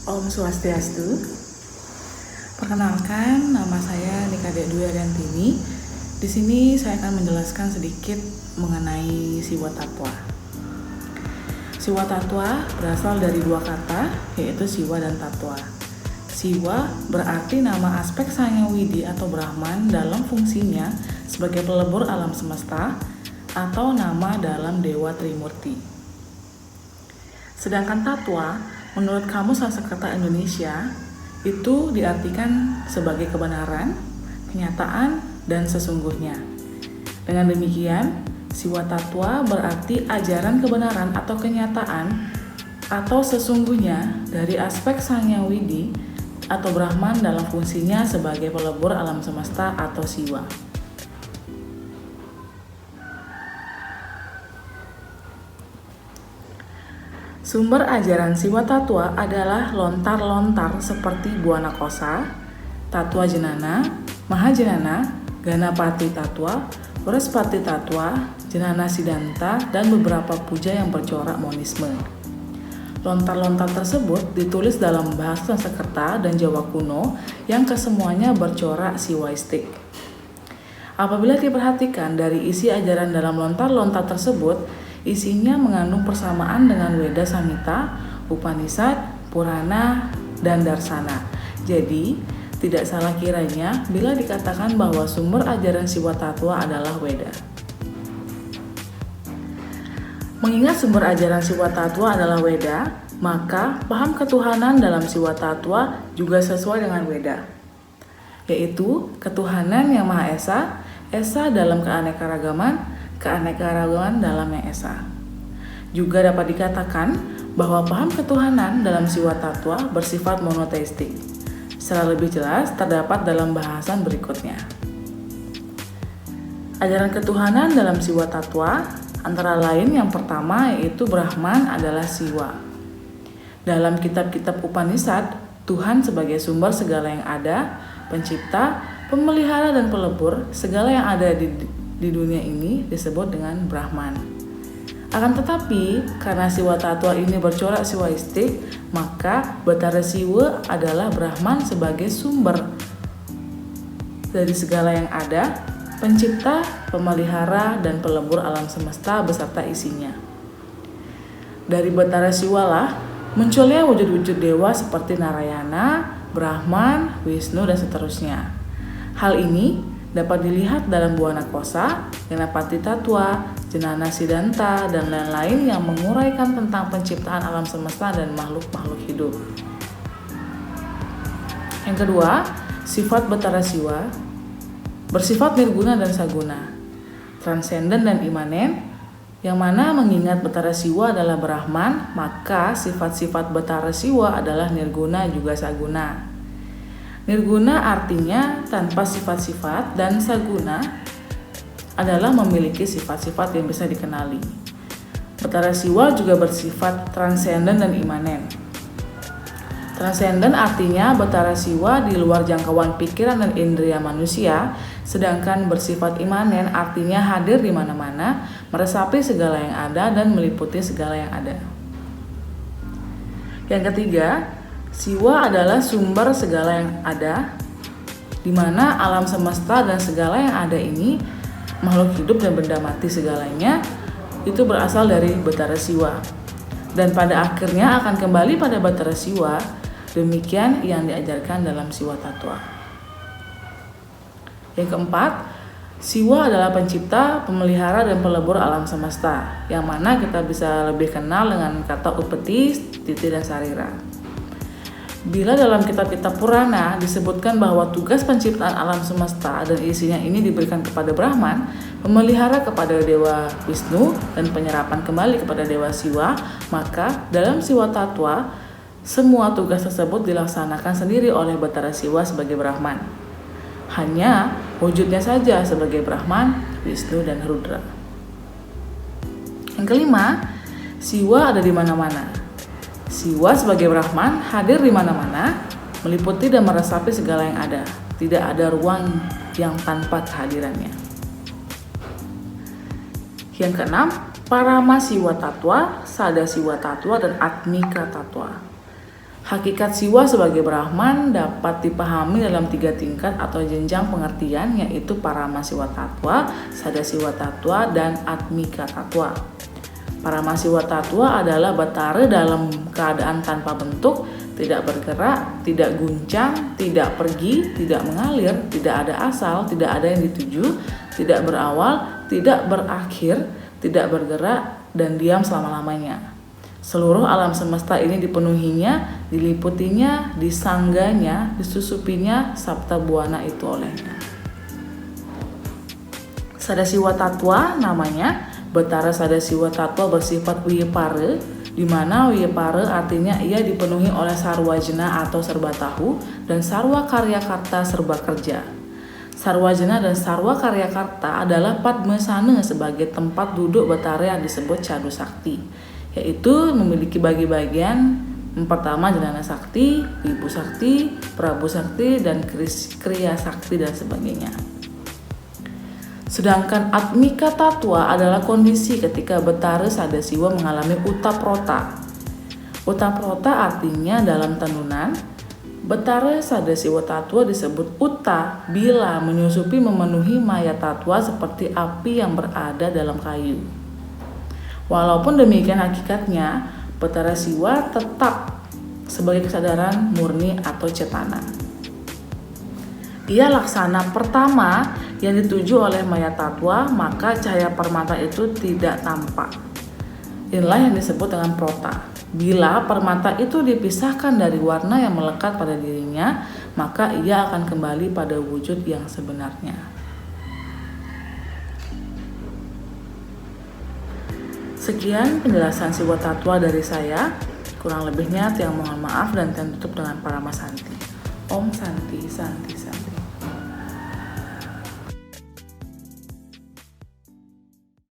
Om Swastiastu. Perkenalkan, nama saya Nikade Dwi Ariantini. Di sini saya akan menjelaskan sedikit mengenai Siwa Tattwa. Siwa Tattwa berasal dari dua kata, yaitu Siwa dan Tattwa. Siwa berarti nama aspek Sang Widi atau Brahman dalam fungsinya sebagai pelebur alam semesta atau nama dalam Dewa Trimurti. Sedangkan Tattwa, menurut Kamus Sanskerta Indonesia, itu diartikan sebagai kebenaran, kenyataan, dan sesungguhnya. Dengan demikian, Siwa Tattwa berarti ajaran kebenaran atau kenyataan atau sesungguhnya dari aspek Sang Widi atau Brahman dalam fungsinya sebagai pelebur alam semesta atau Siwa. Sumber ajaran Siwa Tattwa adalah lontar-lontar seperti Buana Kosa, Tattwa Jenana, Mahajenana, Ganapati Tattwa, Wrespati Tattwa, Jenana Siddhanta, dan beberapa puja yang bercorak monisme. Lontar-lontar tersebut ditulis dalam bahasa Sanskerta dan Jawa kuno yang kesemuanya bercorak siwaistik. Apabila diperhatikan dari isi ajaran dalam lontar-lontar tersebut, isinya mengandung persamaan dengan Weda Samhita, Upanishad, Purana, dan Darsana. Jadi, tidak salah kiranya bila dikatakan bahwa sumber ajaran Siwa Tattwa adalah Weda. Mengingat sumber ajaran Siwa Tattwa adalah Weda, maka paham ketuhanan dalam Siwa Tattwa juga sesuai dengan Weda, yaitu ketuhanan yang Maha Esa, Esa dalam keanekaragaman dalam Yang Esa. Juga dapat dikatakan bahwa paham ketuhanan dalam Siwa Tattwa bersifat monoteistik. Secara lebih jelas terdapat dalam bahasan berikutnya. Ajaran ketuhanan dalam Siwa Tattwa antara lain yang pertama yaitu Brahman adalah Siwa. Dalam kitab-kitab Upanishad, Tuhan sebagai sumber segala yang ada, pencipta, pemelihara dan pelebur segala yang ada di dunia ini disebut dengan Brahman. Akan tetapi, karena Siwa Tattwa ini bercorak siwaistik, maka Batara Siwa adalah Brahman sebagai sumber dari segala yang ada, pencipta, pemelihara, dan pelebur alam semesta beserta isinya. Dari Batara Siwa lah munculnya wujud-wujud dewa seperti Narayana, Brahman, Wisnu, dan seterusnya. Hal ini dapat dilihat dalam Buana Kosa, Ganapati Tattwa, Jenana Siddhanta, dan lain-lain yang menguraikan tentang penciptaan alam semesta dan makhluk-makhluk hidup. Yang kedua, sifat Batara Siwa bersifat nirguna dan saguna, transenden dan imanen, yang mana mengingat Batara Siwa adalah Brahman, maka sifat-sifat Batara Siwa adalah nirguna juga saguna. Nirguna artinya tanpa sifat-sifat dan saguna adalah memiliki sifat-sifat yang bisa dikenali. Batara Siwa juga bersifat transenden dan imanen. Transenden artinya Batara Siwa di luar jangkauan pikiran dan indera manusia, sedangkan bersifat imanen artinya hadir di mana-mana, meresapi segala yang ada dan meliputi segala yang ada. Yang ketiga, Siwa adalah sumber segala yang ada, di mana alam semesta dan segala yang ada ini, makhluk hidup dan benda mati segalanya, itu berasal dari Batara Siwa. Dan pada akhirnya akan kembali pada Batara Siwa, demikian yang diajarkan dalam Siwa Tattwa. Yang keempat, Siwa adalah pencipta, pemelihara, dan pelebur alam semesta, yang mana kita bisa lebih kenal dengan kata Upeti, Stiti, dan Sarira. Bila dalam kitab-kitab Purana disebutkan bahwa tugas penciptaan alam semesta dan isinya ini diberikan kepada Brahman, memelihara kepada Dewa Wisnu, dan penyerapan kembali kepada Dewa Siwa, maka dalam Siwa Tattwa, semua tugas tersebut dilaksanakan sendiri oleh Batara Siwa sebagai Brahman. Hanya wujudnya saja sebagai Brahman, Wisnu, dan Rudra. Yang kelima, Siwa ada di mana-mana. Siwa sebagai Brahman hadir di mana-mana, meliputi dan meresapi segala yang ada. Tidak ada ruang yang tanpa kehadirannya. Yang keenam, Parama Siwa Tattwa, Sada Siwa Tattwa, dan Atmika Tattwa. Hakikat siwa sebagai Brahman dapat dipahami dalam 3 tingkat atau jenjang pengertian, yaitu Paramasiwa Tattwa, Sadasiwa Tattwa, dan Atmika Tattwa. Paramasiwa Tattwa adalah Batara dalam keadaan tanpa bentuk, tidak bergerak, tidak guncang, tidak pergi, tidak mengalir, tidak ada asal, tidak ada yang dituju, tidak berawal, tidak berakhir, tidak bergerak, dan diam selama-lamanya. Seluruh alam semesta ini dipenuhinya, diliputinya, disangganya, disusupinya Sabta Buana itu olehnya. Sadasiwa Tattwa namanya, Batara Sadasiwa Tattwa bersifat Wiyapara, di mana Wiyapara artinya ia dipenuhi oleh Sarwajna atau serba tahu, dan Sarwa Karya Karta serba kerja. Sarwajna dan Sarwa Karya Karta adalah Padmasana sebagai tempat duduk Batara yang disebut Cadu Sakti, yaitu memiliki bagi-bagian pertama Jnana Sakti, Wibu Sakti, Prabu Sakti, dan Kriya Sakti dan sebagainya. Sedangkan Atmika Tattwa adalah kondisi ketika Batara Sadasiwa mengalami utaprota. Utaprota artinya dalam tenunan. Batara Sadasiwa Tattwa disebut uta bila menyusupi memenuhi maya tattwa seperti api yang berada dalam kayu. Walaupun demikian hakikatnya, Batara Siwa tetap sebagai kesadaran murni atau cetana. Ia laksana pertama yang dituju oleh maya tattwa, maka cahaya permata itu tidak tampak. Inilah yang disebut dengan prota. Bila permata itu dipisahkan dari warna yang melekat pada dirinya, maka ia akan kembali pada wujud yang sebenarnya. Sekian penjelasan Siwa Tattwa dari saya. Kurang lebihnya tiang mohon maaf dan tiang tutup dengan Paramasanti. Om Santi Santi Santi.